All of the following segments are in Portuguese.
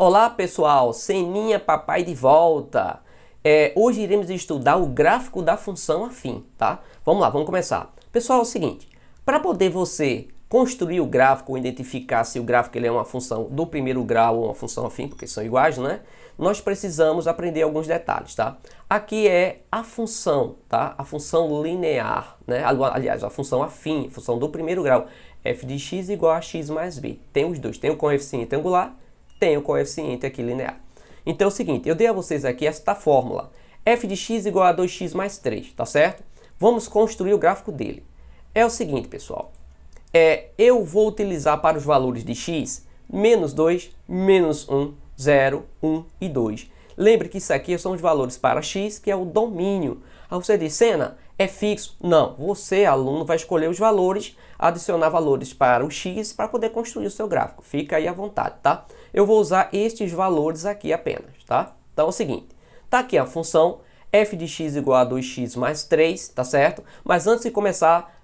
Olá pessoal, Seninha Papai de volta. Hoje iremos estudar o gráfico da função afim, tá? Vamos lá, vamos começar. Pessoal, é o seguinte, para poder você construir o gráfico ou identificar se o gráfico ele é uma função do primeiro grau ou uma função afim, porque são iguais, né? Nós precisamos aprender alguns detalhes, tá? Aqui é a função, tá? A função linear, né? Aliás, a função afim, a função do primeiro grau, f de x igual a x mais b. Tem os dois, tem o coeficiente angular, tem o coeficiente aqui linear. Então é o seguinte, eu dei a vocês aqui esta fórmula. F de x igual a 2x mais 3, tá certo? Vamos construir o gráfico dele. É o seguinte, pessoal. Eu vou utilizar para os valores de x, menos 2, menos 1, 0, 1 e 2. Lembre que isso aqui são os valores para x, que é o domínio. Aí você diz, Sena, é fixo? Não, você, aluno, vai escolher os valores, adicionar valores para o x para poder construir o seu gráfico. Fica aí à vontade, tá? Eu vou usar estes valores aqui apenas, tá? Então é o seguinte, tá aqui a função f de x igual a 2x mais 3, tá certo? Mas antes de começar,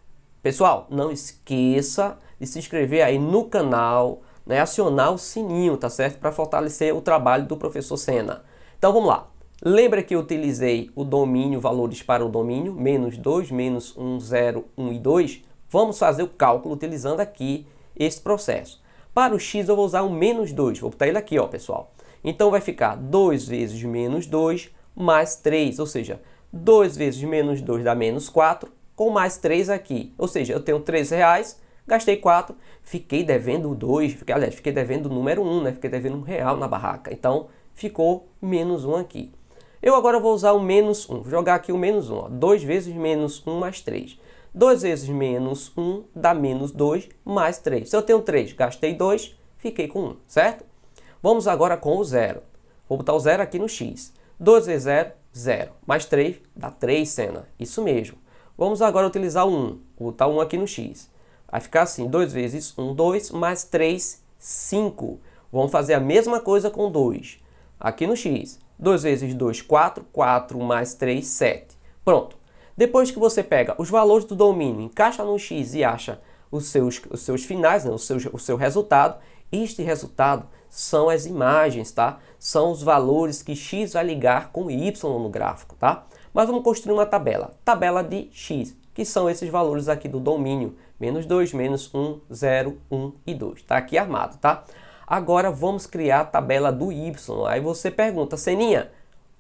pessoal, não esqueça de se inscrever aí no canal, né? Acionar o sininho, tá certo? Para fortalecer o trabalho do professor Sena. Então vamos lá. Lembra que eu utilizei o domínio, valores para o domínio, menos 2, menos 1, 0, 1 e 2? Vamos fazer o cálculo utilizando aqui esse processo. Para o x eu vou usar o menos 2, vou botar ele aqui, ó, pessoal. Então vai ficar 2 vezes menos 2 mais 3, ou seja, 2 vezes menos 2 dá menos 4, com mais 3 aqui. Ou seja, eu tenho 3 reais, gastei 4, fiquei devendo 2, fiquei devendo o número 1, né? Fiquei devendo R$1 na barraca. Então, ficou menos 1 aqui. Eu agora vou usar o menos 1, vou jogar aqui o menos 1, ó. 2 vezes menos 1 mais 3. 2 vezes menos 1 dá menos 2 mais 3. Se eu tenho 3, gastei 2, fiquei com 1, certo? Vamos agora com o 0. Vou botar o 0 aqui no x. 2 vezes 0, 0. Mais 3 dá 3, Sena. Isso mesmo. Vamos agora utilizar o 1. Vou botar 1 aqui no x. Vai ficar assim, 2 vezes 1, 2, mais 3, 5. Vamos fazer a mesma coisa com 2. Aqui no x. 2 vezes 2, 4. 4 mais 3, 7. Pronto. Depois que você pega os valores do domínio, encaixa no x e acha os seus finais, né? o seu resultado, este resultado são as imagens, tá? São os valores que x vai ligar com y no gráfico, tá? Mas vamos construir uma tabela. Tabela de x, que são esses valores aqui do domínio. Menos 2, menos 1, 0, 1 e 2. Tá aqui armado, tá? Agora vamos criar a tabela do y. Aí você pergunta, Seninha,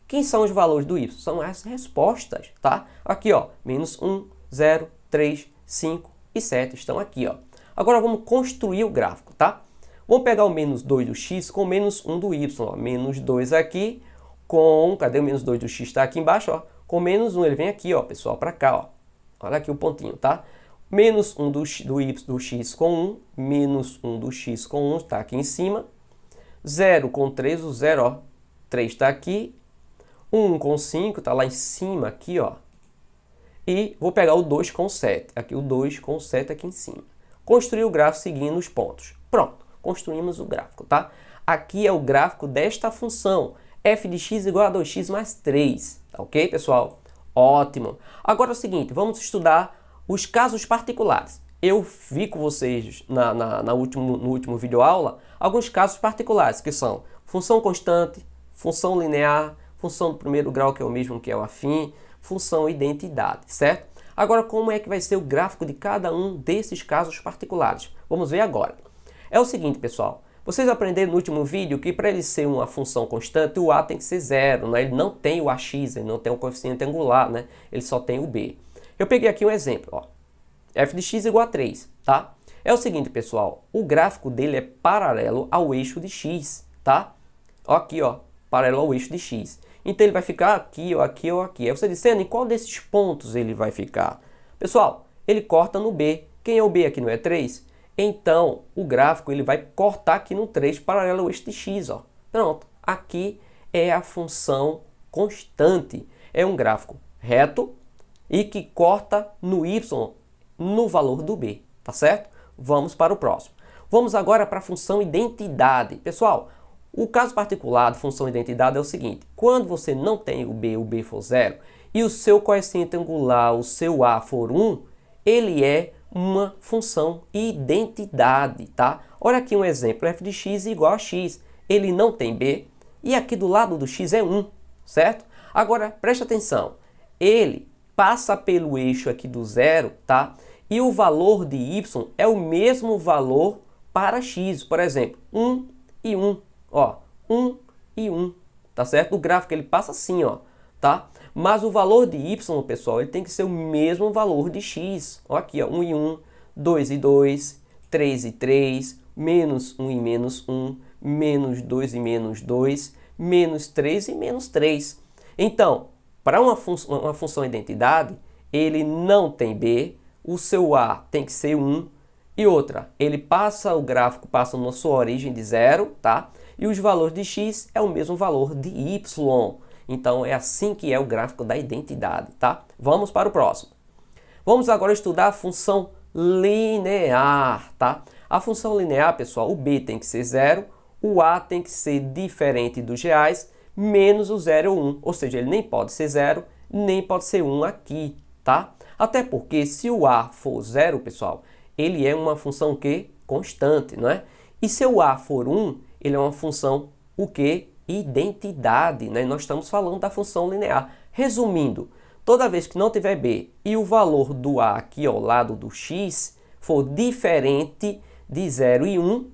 quem são os valores do y? São as respostas, tá? Aqui, ó, menos 1, 0, 3, 5 e 7 estão aqui, ó. Agora vamos construir o gráfico, tá? Vamos pegar o menos 2 do x com menos 1 do y, ó. Menos 2 aqui com... Cadê o menos 2 do x? Está aqui embaixo, ó. Com menos 1, ele vem aqui, ó, pessoal, para cá, ó. Olha aqui o pontinho, tá? Menos 1 do x com 1, menos 1 do x com 1, está aqui em cima. 0 com 3, o 0, ó. 3 está aqui. 1 com 5, está lá em cima, aqui, ó. E vou pegar o 2 com 7. Aqui o 2 com 7 aqui em cima. Construir o gráfico seguindo os pontos. Pronto, construímos o gráfico, tá? Aqui é o gráfico desta função. F de x igual a 2x mais 3. Tá ok, pessoal? Ótimo. Agora é o seguinte, vamos estudar os casos particulares. Eu vi com vocês no último vídeo aula alguns casos particulares, que são função constante, função linear, função do primeiro grau, que é o mesmo que é o afim, função identidade, certo? Agora, como é que vai ser o gráfico de cada um desses casos particulares? Vamos ver agora. É o seguinte, pessoal. Vocês aprenderam no último vídeo que para ele ser uma função constante, o a tem que ser 0, né? Ele não tem o ax, ele não tem o coeficiente angular, né? Ele só tem o b. Eu peguei aqui um exemplo, ó. F de x igual a 3, tá? É o seguinte, pessoal. O gráfico dele é paralelo ao eixo de x, tá? Aqui, ó. Paralelo ao eixo de x. Então ele vai ficar aqui, ou aqui, ou aqui. Aí você diz, Sena, em qual desses pontos ele vai ficar? Pessoal, ele corta no B. Quem é o B aqui, não é 3? Então, o gráfico ele vai cortar aqui no 3, paralelo ao eixo de x, ó. Pronto. Aqui é a função constante. É um gráfico reto e que corta no y, no valor do B, tá certo? Vamos para o próximo. Vamos agora para a função identidade. Pessoal, o caso particular da função identidade é o seguinte. Quando você não tem o B for 0, e o seu coeficiente angular, o seu a for 1, ele é uma função identidade, tá? Olha aqui um exemplo, f de x igual a x. ele não tem b, e aqui do lado do x é 1, certo? Agora, preste atenção, ele passa pelo eixo aqui do zero, tá? E o valor de y é o mesmo valor para x, por exemplo, 1 e 1, ó, 1 e 1, tá certo? O gráfico ele passa assim, ó, tá? Mas o valor de y, pessoal, ele tem que ser o mesmo valor de x, ó, aqui, ó, 1 e 1, 2 e 2, 3 e 3, menos 1 e menos 1, menos 2 e menos 2, menos 3 e menos 3. Então, para uma função identidade, ele não tem b, o seu a tem que ser 1, e outra, ele passa, o gráfico passa na sua origem de zero, tá? E os valores de x é o mesmo valor de y. Então, é assim que é o gráfico da identidade, tá? Vamos para o próximo. Vamos agora estudar a função linear, tá? A função linear, pessoal, o b tem que ser 0, o a tem que ser diferente dos reais, menos o 0 ou 1. Ou seja, ele nem pode ser 0, nem pode ser 1 aqui, tá? Até porque se o a for 0, pessoal, ele é uma função que constante, não é? E se o a for 1, ele é uma função o que? Identidade, né? Nós estamos falando da função linear. Resumindo, toda vez que não tiver b e o valor do a aqui ao lado do x for diferente de 0 e 1,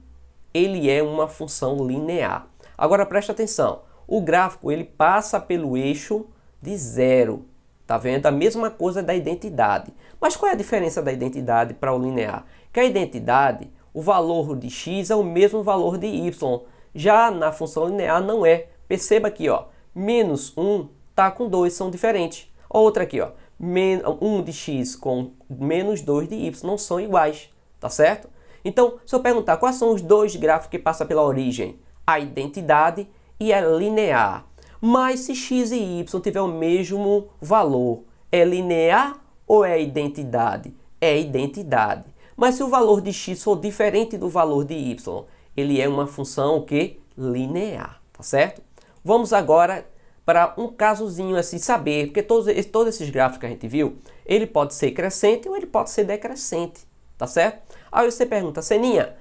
ele é uma função linear. Agora preste atenção, o gráfico ele passa pelo eixo de 0. Tá vendo? A mesma coisa da identidade. Mas qual é a diferença da identidade para o linear? Que a identidade, o valor de x é o mesmo valor de y. Já na função linear não é. Perceba aqui, ó, menos 1 tá com 2, são diferentes. Outra aqui, ó, 1 de x com menos 2 de y não são iguais, tá certo? Então, se eu perguntar quais são os dois gráficos que passam pela origem, a identidade e a linear. Mas se x e y tiver o mesmo valor, é linear ou é identidade? É identidade. Mas se o valor de x for diferente do valor de y, ele é uma função o quê? Linear, tá certo? Vamos agora para um casozinho assim, saber, porque todos esses gráficos que a gente viu, ele pode ser crescente ou ele pode ser decrescente, tá certo? Aí você pergunta, Seninha,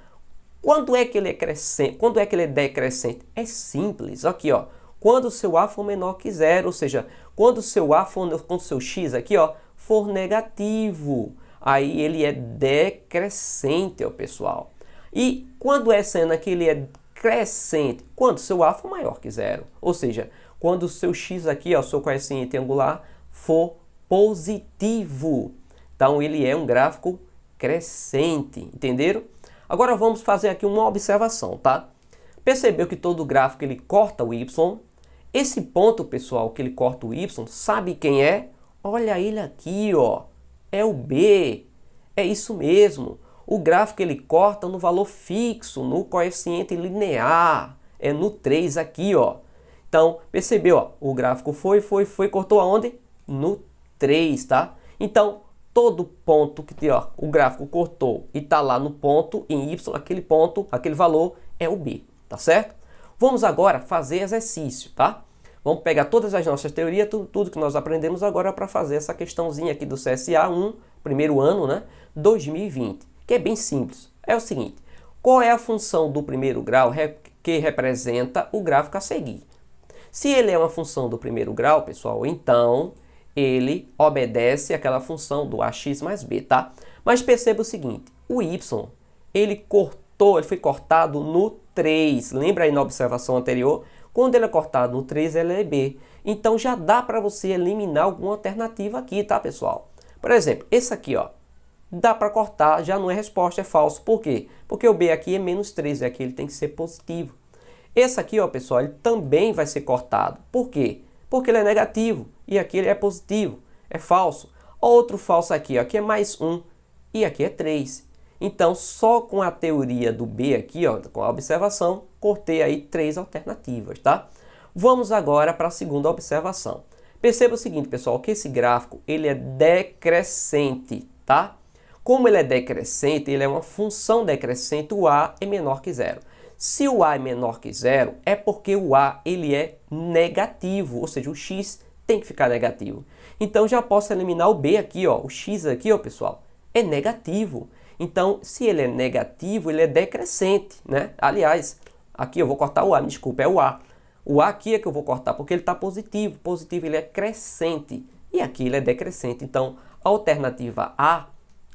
quando é que ele é crescente? Quando é que ele é decrescente? É simples, aqui ó, quando o seu a for menor que zero, ou seja, quando o seu a for, quando o seu x aqui ó, for negativo, aí ele é decrescente, ó, pessoal. E quando é sendo que ele é crescente? Quando o seu a for maior que zero, ou seja, quando o seu x aqui, ó, o seu coeficiente angular, for positivo. Então ele é um gráfico crescente, entenderam? Agora vamos fazer aqui uma observação, tá? Percebeu que todo gráfico ele corta o y? Esse ponto, pessoal, que ele corta o y, sabe quem é? Olha ele aqui, ó. É o B. É isso mesmo. O gráfico ele corta no valor fixo, no coeficiente linear. É no 3 aqui, ó. Então, percebeu, ó, o gráfico foi, cortou aonde? No 3, tá? Então, todo ponto que ó, o gráfico cortou e está lá no ponto, em y, aquele ponto, aquele valor é o B, tá certo? Vamos agora fazer exercício, tá? Vamos pegar todas as nossas teorias, tudo que nós aprendemos agora para fazer essa questãozinha aqui do CSA 1, primeiro ano, né? 2020, que é bem simples. É o seguinte, qual é a função do primeiro grau que representa o gráfico a seguir? Se ele é uma função do primeiro grau, pessoal, então ele obedece àquela função do ax mais b, tá? Mas perceba o seguinte, o y, ele foi cortado no 3. Lembra aí na observação anterior? Quando ele é cortado no 3, ele é b. Então já dá para você eliminar alguma alternativa aqui, tá, pessoal? Por exemplo, esse aqui, ó, dá para cortar, já não é resposta, é falso. Por quê? Porque o b aqui é menos 3, e aqui ele tem que ser positivo. Esse aqui, ó, pessoal, ele também vai ser cortado. Por quê? Porque ele é negativo e aqui ele é positivo, é falso. Outro falso aqui, ó, aqui é mais 1 e aqui é 3. Então, só com a teoria do B aqui, ó, com a observação, cortei aí 3 alternativas, tá? Vamos agora para a segunda observação. Perceba o seguinte, pessoal, que esse gráfico, ele é decrescente, tá? Como ele é decrescente, ele é uma função decrescente, o A é menor que zero. Se o A é menor que zero, é porque o A ele é negativo, ou seja, o X tem que ficar negativo. Então, já posso eliminar o B aqui, ó, o X aqui, ó, pessoal, é negativo. Então, se ele é negativo, ele é decrescente, né? Aliás, Aqui eu vou cortar o A, me desculpa, é o A. O A aqui é que eu vou cortar porque ele está positivo. Positivo ele é crescente e aqui ele é decrescente. Então, a alternativa A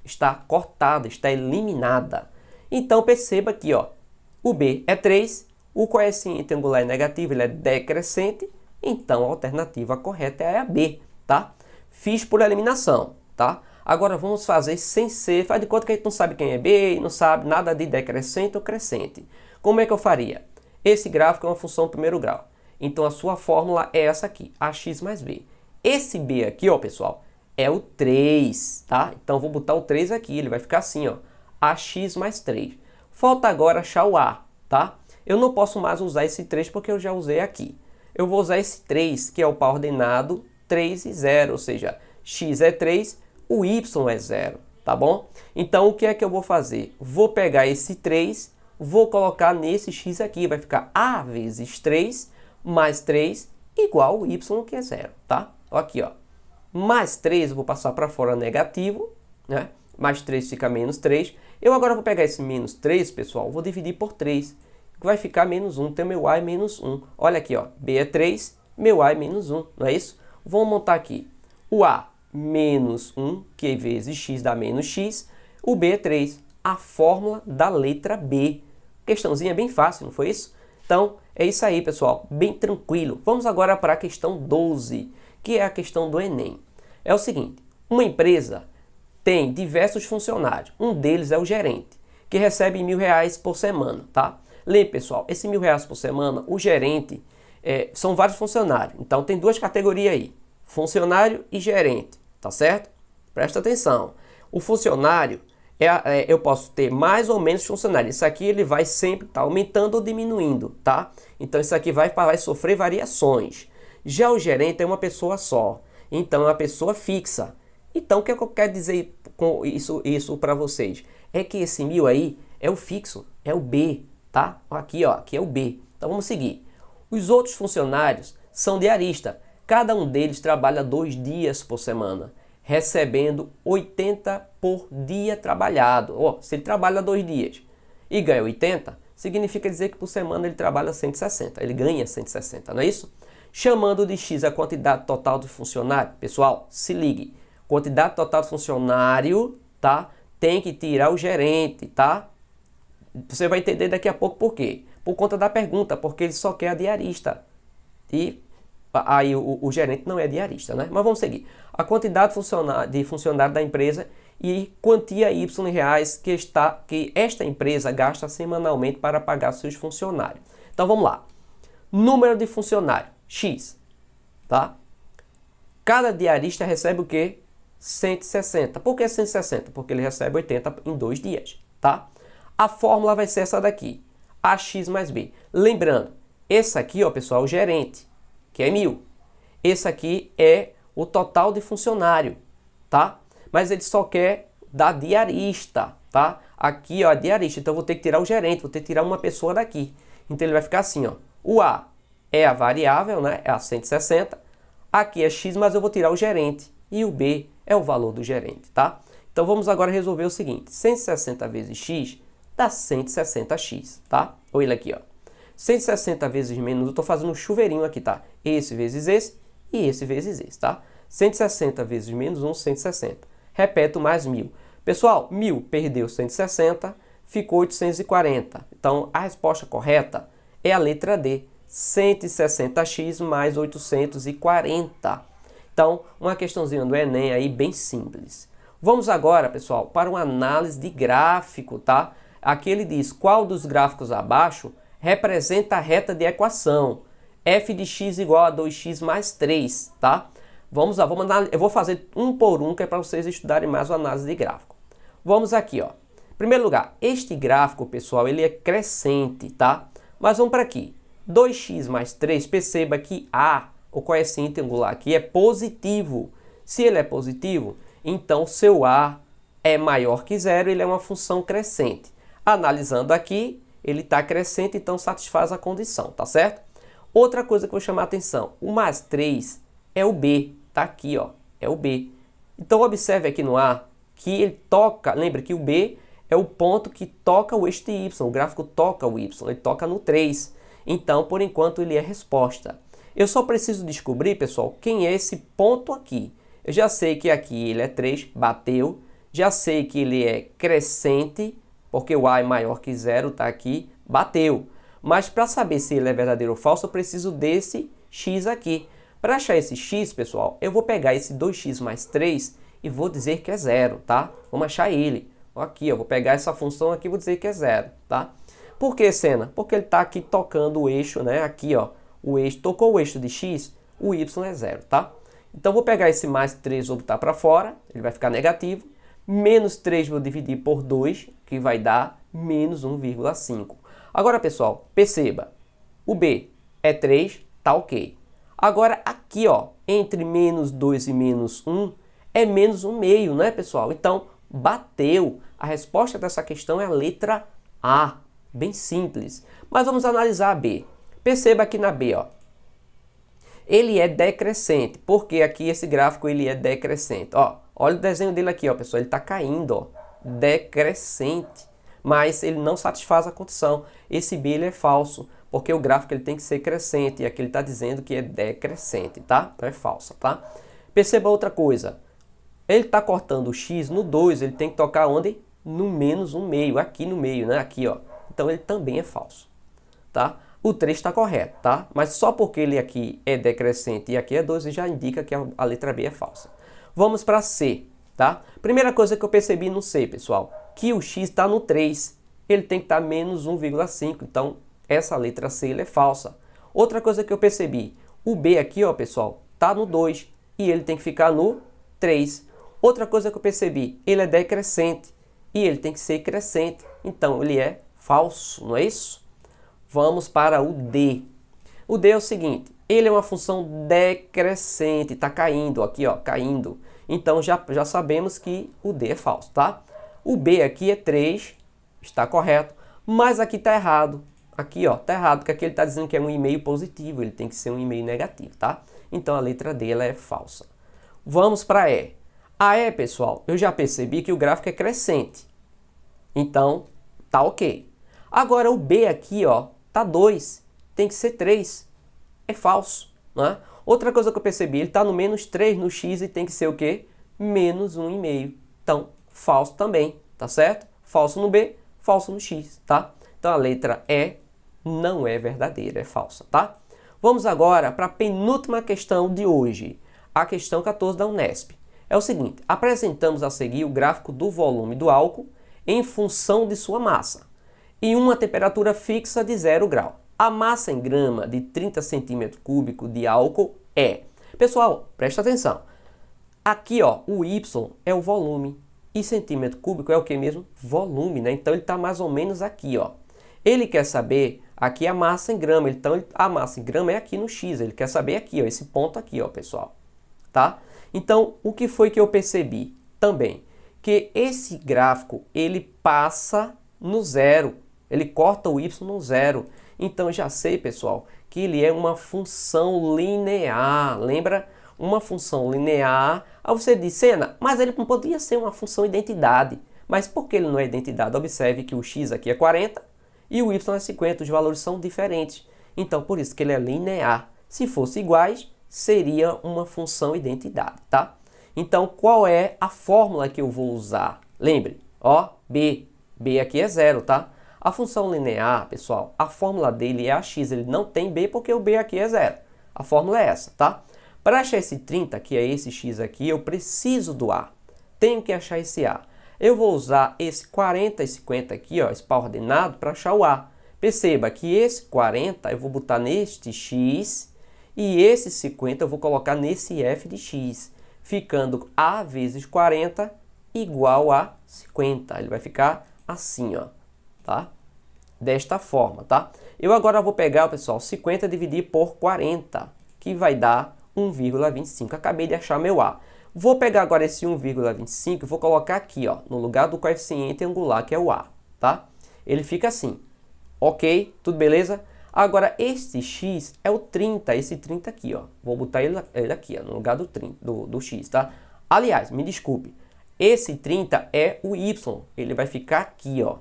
está cortada, está eliminada. Então, perceba aqui, ó, o B é 3, o coeficiente angular é negativo, ele é decrescente. Então, a alternativa correta é a B, tá? Fiz por eliminação, tá? Agora, vamos fazer sem ser, faz de conta que a gente não sabe quem é B e não sabe nada de decrescente ou crescente. Como é que eu faria? Esse gráfico é uma função primeiro grau. Então, a sua fórmula é essa aqui, ax mais b. Esse b aqui, ó, pessoal, é o 3, tá? Então, vou botar o 3 aqui, ele vai ficar assim, ó, ax mais 3. Falta agora achar o a, tá? Eu não posso mais usar esse 3 porque eu já usei aqui. Eu vou usar esse 3, que é o par ordenado 3 e 0, ou seja, x é 3, o y é 0, tá bom? Então, o que é que eu vou fazer? Vou pegar esse 3, vou colocar nesse x aqui, vai ficar a vezes 3 mais 3 igual o y, que é 0, tá? Aqui, ó. Mais 3 eu vou passar para fora negativo, né? Mais 3 fica menos 3. Eu agora vou pegar esse menos 3, pessoal, vou dividir por 3, que vai ficar menos 1, então meu a é menos 1. Olha aqui, ó, b é 3, meu a é menos 1, não é isso? Vamos montar aqui o a menos 1, que vezes x dá menos x, o b é 3, a fórmula da letra B. Questãozinha bem fácil, não foi isso? Então, é isso aí, pessoal, bem tranquilo. Vamos agora para a questão 12, que é a questão do Enem. É o seguinte, uma empresa tem diversos funcionários, um deles é o gerente, que recebe R$1.000 por semana, tá? Lembre, pessoal, esse R$1.000 por semana, o gerente, são vários funcionários, então tem duas categorias aí, funcionário e gerente, tá certo? Presta atenção, o funcionário, eu posso ter mais ou menos funcionários, isso aqui ele vai sempre estar aumentando ou diminuindo, tá? Então isso aqui vai sofrer variações. Já o gerente é uma pessoa só, então é uma pessoa fixa. Então o que eu quero dizer com isso para vocês? É que esse 1.000 aí é o fixo, é o B, tá? Aqui, ó, aqui é o B. Então vamos seguir. Os outros funcionários são diaristas. Cada um deles trabalha 2 dias por semana, recebendo 80 por dia trabalhado. Oh, se ele trabalha 2 dias e ganha 80, significa dizer que por semana ele trabalha 160. Ele ganha 160, não é isso? Chamando de x a quantidade total de funcionário. Pessoal, se ligue. Quantidade total de funcionário, tá? Tem que tirar o gerente, tá? Você vai entender daqui a pouco por quê. Por conta da pergunta, porque ele só quer a diarista. E aí o gerente não é diarista, né? Mas vamos seguir. A quantidade de funcionário da empresa e quantia Y em reais que esta empresa gasta semanalmente para pagar seus funcionários. Então vamos lá. Número de funcionário, X, tá? Cada diarista recebe o quê? 160. Por que 160? Porque ele recebe 80 em 2 dias, tá? A fórmula vai ser essa daqui, ax mais b. Lembrando, esse aqui, ó, pessoal, é o gerente, que é 1.000. Esse aqui é o total de funcionário, tá? Mas ele só quer da diarista, tá? Aqui, ó, a diarista. Então, eu vou ter que tirar o gerente, vou ter que tirar uma pessoa daqui. Então, ele vai ficar assim, ó. O A é a variável, né? É a 160. Aqui é X, mas eu vou tirar o gerente. E o B é o valor do gerente, tá? Então, vamos agora resolver o seguinte. 160 vezes X dá 160x, tá? Olha ele aqui, ó. 160 vezes menos, eu estou fazendo um chuveirinho aqui, tá? Esse vezes esse e esse vezes esse, tá? 160 vezes menos 1, 160. Repeto, mais 1.000. Pessoal, 1.000 perdeu 160, ficou 840. Então, a resposta correta é a letra D, 160x mais 840. Então, uma questãozinha do Enem aí bem simples. Vamos agora, pessoal, para uma análise de gráfico, tá? Aqui ele diz qual dos gráficos abaixo representa a reta de equação f de x igual a 2x mais 3, tá? Vamos lá, eu vou fazer um por um, que é para vocês estudarem mais a análise de gráfico. Vamos aqui, ó. Em primeiro lugar, este gráfico, pessoal, ele é crescente, tá? Mas vamos para aqui. 2x mais 3, perceba que A, o coeficiente angular aqui, é positivo. Se ele é positivo, então seu A é maior que zero, ele é uma função crescente. Analisando aqui, ele está crescente, então satisfaz a condição, tá certo? Outra coisa que eu vou chamar a atenção, o mais 3 é o B, tá aqui, ó, é o B. Então observe aqui no A que ele toca, lembra que o B é o ponto que toca o eixo de y, o gráfico toca o y, ele toca no 3. Então, por enquanto, ele é resposta. Eu só preciso descobrir, pessoal, quem é esse ponto aqui. Eu já sei que aqui ele é 3, bateu. Já sei que ele é crescente, porque o A é maior que 0, está aqui, bateu. Mas para saber se ele é verdadeiro ou falso, eu preciso desse x aqui. Para achar esse x, pessoal, eu vou pegar esse 2x mais 3 e vou dizer que é 0, tá? Vamos achar ele. Aqui, eu vou pegar essa função aqui e vou dizer que é 0, tá? Por que, Senna? Porque ele está aqui tocando o eixo, né? Aqui, ó, o eixo, tocou o eixo de x, o y é 0, tá? Então, vou pegar esse mais 3 e vou botar para fora, ele vai ficar negativo. Menos 3 vou dividir por 2, que vai dar menos 1,5. Agora, pessoal, perceba, o B é 3, tá ok. Agora, aqui, ó, entre menos 2 e menos 1, é menos 1,5, né, pessoal? Então, bateu. A resposta dessa questão é a letra A. Bem simples. Mas vamos analisar a B. Perceba aqui na B, ó. Ele é decrescente. Porque aqui esse gráfico ele é decrescente. Ó, olha o desenho dele aqui, ó, pessoal. Ele está caindo, ó. Decrescente. Mas ele não satisfaz a condição. Esse B ele é falso. Porque o gráfico ele tem que ser crescente. E aqui ele está dizendo que é decrescente, tá? Então é falsa, tá? Perceba outra coisa. Ele está cortando o x no 2. Ele tem que tocar onde? No menos 1,5. Aqui no meio, né? Aqui, ó. Então ele também é falso, tá? O 3 está correto, tá? Mas só porque ele aqui é decrescente e aqui é 2, já indica que a letra B é falsa. Vamos para C, tá? Primeira coisa que eu percebi no C, pessoal, que o x está no 3. Ele tem que estar menos 1,5, então essa letra C ele é falsa. Outra coisa que eu percebi, o B aqui, ó, pessoal, está no 2 e ele tem que ficar no 3. Outra coisa que eu percebi, ele é decrescente e ele tem que ser crescente, então ele é falso, não é isso? Vamos para o D. O D é o seguinte, ele é uma função decrescente, está caindo, aqui ó, caindo. Então já sabemos que o D é falso, tá? O B aqui é 3, está correto, mas aqui está errado. Aqui ó, está errado, porque aqui ele está dizendo que é um e-mail positivo, ele tem que ser um e-mail negativo, tá? Então a letra D ela é falsa. Vamos para E. A E, pessoal, eu já percebi que o gráfico é crescente. Então, tá ok. Agora o B aqui, ó, tá 2, tem que ser 3. É falso, né? Outra coisa que eu percebi, ele tá no menos 3 no x e tem que ser o quê? Menos 1,5. Então, falso também, tá certo? Falso no B, falso no x, tá? Então a letra E não é verdadeira, é falsa, tá? Vamos agora para a penúltima questão de hoje, a questão 14 da Unesp. É o seguinte, apresentamos a seguir o gráfico do volume do álcool em função de sua massa e uma temperatura fixa de 0 grau. A massa em grama de 30 cm3 de álcool é... Pessoal, presta atenção. Aqui, ó, o Y é o volume e centímetro cúbico é o que mesmo? Volume, né? Então ele está mais ou menos aqui, ó. Ele quer saber aqui a massa em grama. Então a massa em grama é aqui no X. Ele quer saber aqui, ó, esse ponto aqui, ó, pessoal. Tá? Então, o que foi que eu percebi também? Que esse gráfico, ele passa no zero. Ele corta o Y no zero. Então, já sei, pessoal, que ele é uma função linear. Lembra? Uma função linear. Aí você diz, Senna, mas ele não podia ser uma função identidade. Mas por que ele não é identidade? Observe que o X aqui é 40 e o Y é 50. Os valores são diferentes. Então, por isso que ele é linear. Se fosse iguais, seria uma função identidade, tá? Então, qual é a fórmula que eu vou usar? Lembre, ó, B. B aqui é 0, tá? A função linear, pessoal, a fórmula dele é AX. Ele não tem B porque o B aqui é 0. A fórmula é essa, tá? Para achar esse 30, que é esse X aqui, eu preciso do A. Tenho que achar esse A. Eu vou usar esse 40 e 50 aqui, ó, esse par ordenado, para achar o A. Perceba que esse 40 eu vou botar neste X e esse 50 eu vou colocar nesse F de X, ficando A vezes 40 igual a 50. Ele vai ficar assim, ó, tá? Desta forma, tá? Eu agora vou pegar, pessoal, 50 dividir por 40, que vai dar 1,25. Acabei de achar meu A. Vou pegar agora esse 1,25 e vou colocar aqui, ó, no lugar do coeficiente angular, que é o A, tá? Ele fica assim. Ok? Tudo beleza? Agora, este x é o 30, esse 30 aqui, ó. Vou botar ele aqui, ó, no lugar do 30, do x, tá? Aliás, me desculpe, Esse 30 é o y, ele vai ficar aqui, ó,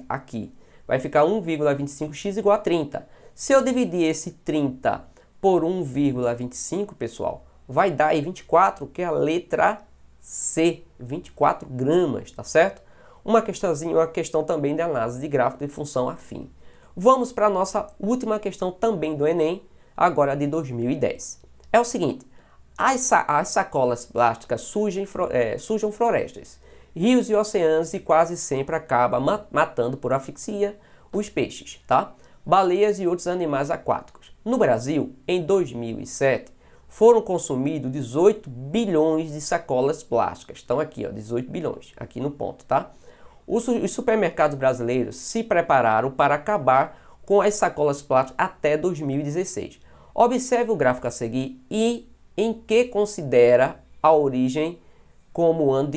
aqui. Vai ficar 1,25x igual a 30. Se eu dividir esse 30 por 1,25, pessoal, vai dar aí 24, que é a letra C, 24 gramas, tá certo? Uma questão também de análise de gráfico de função afim. Vamos para a nossa última questão também do Enem, agora de 2010. É o seguinte, as sacolas plásticas sujam florestas, rios e oceanos e quase sempre acaba matando por asfixia os peixes, tá? Baleias e outros animais aquáticos. No Brasil, em 2007, foram consumidos 18 bilhões de sacolas plásticas. Estão aqui, ó, 18 bilhões, aqui no ponto, tá? Os supermercados brasileiros se prepararam para acabar com as sacolas plásticas até 2016. Observe o gráfico a seguir e em que considera a origem como o ano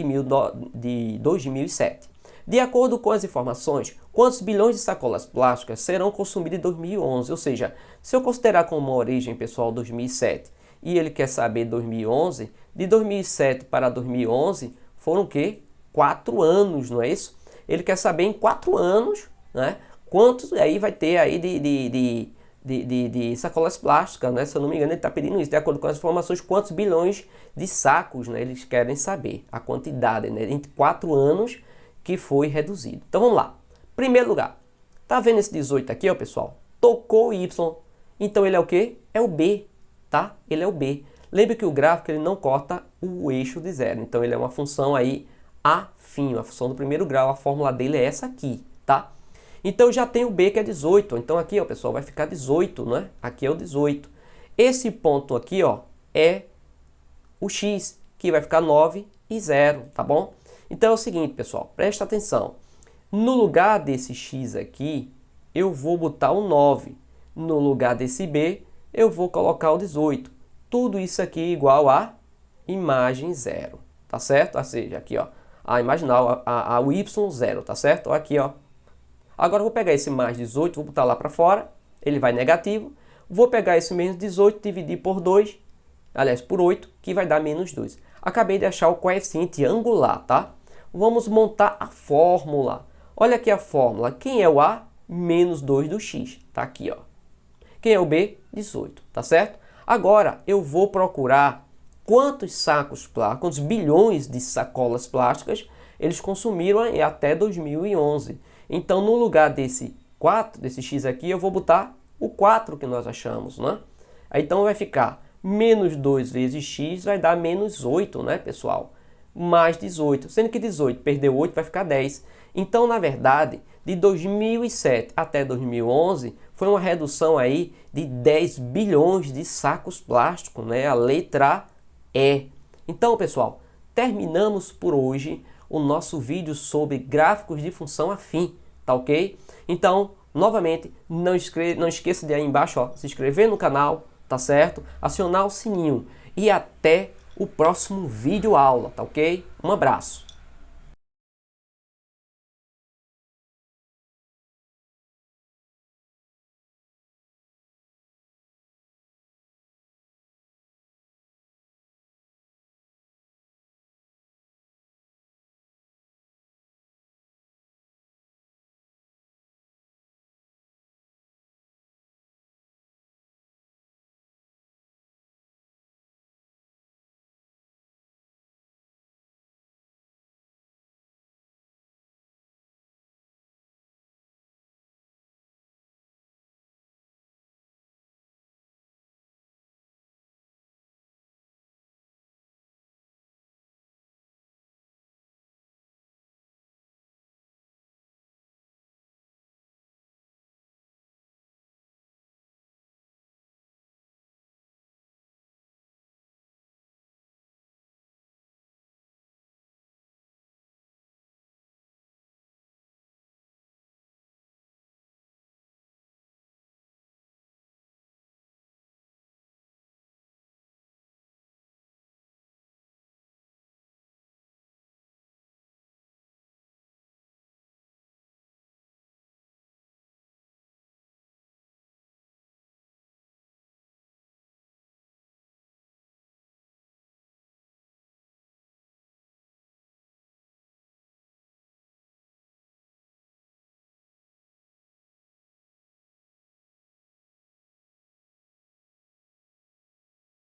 de 2007. De acordo com as informações, quantos bilhões de sacolas plásticas serão consumidas em 2011? Ou seja, se eu considerar como origem, pessoal, 2007, e ele quer saber 2011, de 2007 para 2011 foram o quê? 4 anos, não é isso? Ele quer saber em 4 anos, né? Quantos aí vai ter aí de sacolas plásticas, né? Se eu não me engano, ele está pedindo isso. De acordo com as informações, quantos bilhões de sacos, né? Eles querem saber a quantidade, né? Entre 4 anos que foi reduzido. Então vamos lá. Primeiro lugar, tá vendo esse 18 aqui, ó, pessoal? Tocou o Y. Então ele é o quê? É o B, tá? Ele é o B. Lembre que o gráfico ele não corta o eixo de zero. Então ele é uma função aí afim, a função do primeiro grau. A fórmula dele é essa aqui, tá? Então já tem o B que é 18. Então aqui, ó, pessoal, vai ficar 18, né? Aqui é o 18. Esse ponto aqui, ó, é o X, que vai ficar 9 e 0, tá bom? Então é o seguinte, pessoal, presta atenção. No lugar desse X aqui, eu vou botar o 9. No lugar desse B, eu vou colocar o 18. Tudo isso aqui igual a imagem 0, tá certo? Ou seja, aqui, ó, a imaginal, o Y0, tá certo? Aqui, ó. Agora eu vou pegar esse mais 18, vou botar lá para fora, ele vai negativo. Vou pegar esse menos 18, dividir por 2, aliás, por 8, que vai dar menos 2. Acabei de achar o coeficiente angular, tá? Vamos montar a fórmula. Olha aqui a fórmula. Quem é o A? Menos 2 do X. Tá aqui, ó. Quem é o B? 18, tá certo? Agora eu vou procurar quantos quantos bilhões de sacolas plásticas eles consumiram até 2011. Então, no lugar desse 4, desse X aqui, eu vou botar o 4 que nós achamos, né? Aí, então vai ficar menos 2 vezes X vai dar menos 8, né, pessoal? Mais 18, sendo que 18 perdeu 8 vai ficar 10. Então, na verdade, de 2007 até 2011, foi uma redução aí de 10 bilhões de sacos plásticos, né? A letra E. Então, pessoal, terminamos por hoje o nosso vídeo sobre gráficos de função afim, tá ok? Então, novamente, não esqueça de aí embaixo, ó, se inscrever no canal, tá certo? Acionar o sininho e até o próximo vídeo aula, tá ok? Um abraço!